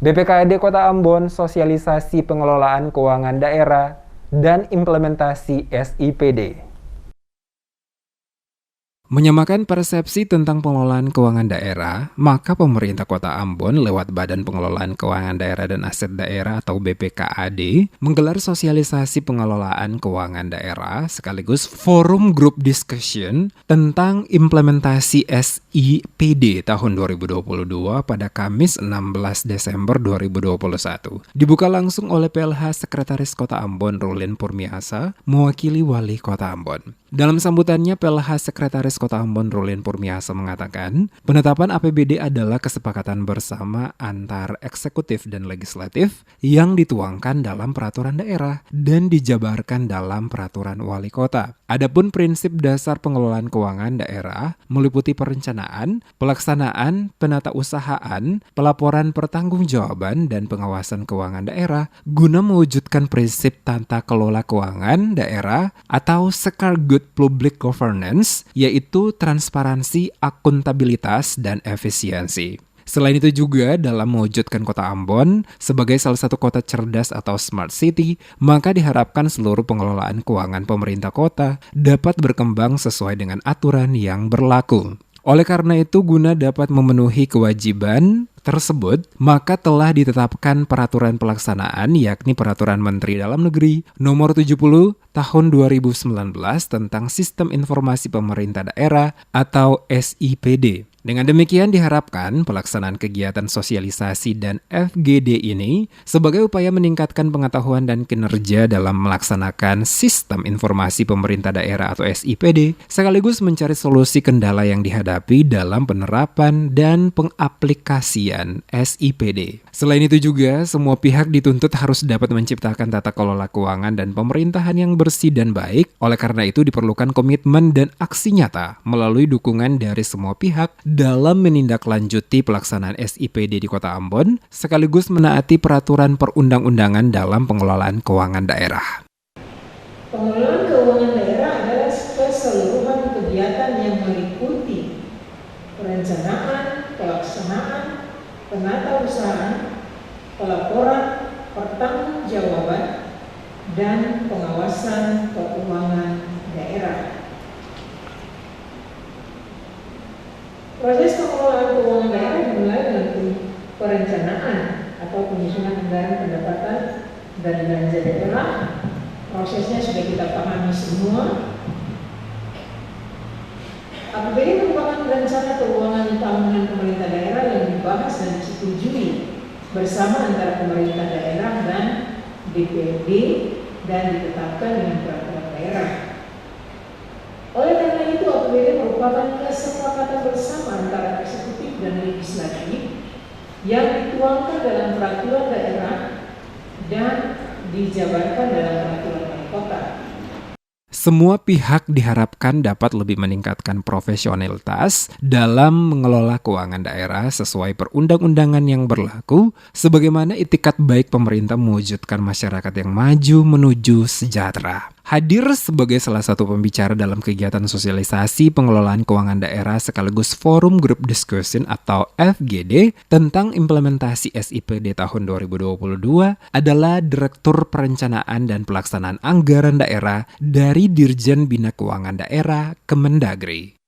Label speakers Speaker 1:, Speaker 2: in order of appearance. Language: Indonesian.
Speaker 1: BPKAD Kota Ambon sosialisasi pengelolaan keuangan daerah dan implementasi SIPD. Menyamakan persepsi tentang pengelolaan keuangan daerah, maka pemerintah Kota Ambon lewat Badan Pengelolaan Keuangan Daerah dan Aset Daerah atau BPKAD menggelar sosialisasi pengelolaan keuangan daerah sekaligus forum group discussion tentang implementasi SIPD tahun 2022 pada Kamis 16 Desember 2021. Dibuka langsung oleh PLH Sekretaris Kota Ambon Rulin Purmiasa mewakili Wali Kota Ambon. Dalam sambutannya, PLH Sekretaris Kota Ambon Rulin Purmiasa mengatakan, penetapan APBD adalah kesepakatan bersama antar eksekutif dan legislatif yang dituangkan dalam peraturan daerah dan dijabarkan dalam peraturan wali kota. Adapun prinsip dasar pengelolaan keuangan daerah meliputi perencanaan, pelaksanaan, penatausahaan, pelaporan pertanggungjawaban dan pengawasan keuangan daerah guna mewujudkan prinsip tata kelola keuangan daerah atau Sekar Good Public Governance, yaitu transparansi, akuntabilitas, dan efisiensi. Selain itu juga dalam mewujudkan Kota Ambon sebagai salah satu kota cerdas atau smart city, maka diharapkan seluruh pengelolaan keuangan pemerintah kota dapat berkembang sesuai dengan aturan yang berlaku. Oleh karena itu, guna dapat memenuhi kewajiban tersebut, maka telah ditetapkan peraturan pelaksanaan yakni Peraturan Menteri Dalam Negeri Nomor 70 Tahun 2019 tentang Sistem Informasi Pemerintah Daerah atau SIPD. Dengan demikian diharapkan pelaksanaan kegiatan sosialisasi dan FGD ini sebagai upaya meningkatkan pengetahuan dan kinerja dalam melaksanakan Sistem Informasi Pemerintah Daerah atau SIPD, sekaligus mencari solusi kendala yang dihadapi dalam penerapan dan pengaplikasian SIPD. Selain itu juga, semua pihak dituntut harus dapat menciptakan tata kelola keuangan dan pemerintahan yang bersih dan baik. Oleh karena itu diperlukan komitmen dan aksi nyata melalui dukungan dari semua pihak dalam menindaklanjuti pelaksanaan SIPD di Kota Ambon, sekaligus menaati peraturan perundang-undangan dalam pengelolaan keuangan daerah.
Speaker 2: Pengelolaan keuangan daerah adalah keseluruhan kegiatan yang meliputi perencanaan, pelaksanaan, penatausahaan, pelaporan, pertanggungjawaban, dan pengawasan keuangan daerah. Proses pengelolaan keuangan daerah dimulai dengan perencanaan atau penyusunan anggaran pendapatan dan belanja daerah. Prosesnya sudah kita pahami semua. APBD merupakan rencana keuangan tahunan pemerintah daerah yang dibahas dan disetujui bersama antara pemerintah daerah dan DPRD dan ditetapkan dengan peraturan daerah. Oleh karena itu, APBD merupakan kesepakatan bersama antara eksekutif dan legislatif yang dituangkan dalam peraturan daerah dan dijabarkan dalam peraturan wali kota.
Speaker 1: Semua pihak diharapkan dapat lebih meningkatkan profesionalitas dalam mengelola keuangan daerah sesuai perundang-undangan yang berlaku, sebagaimana itikat baik pemerintah mewujudkan masyarakat yang maju menuju sejahtera. Hadir sebagai salah satu pembicara dalam kegiatan sosialisasi pengelolaan keuangan daerah sekaligus forum group discussion atau FGD tentang implementasi SIPD tahun 2022 adalah Direktur Perencanaan dan Pelaksanaan Anggaran Daerah dari Dirjen Bina Keuangan Daerah Kemendagri.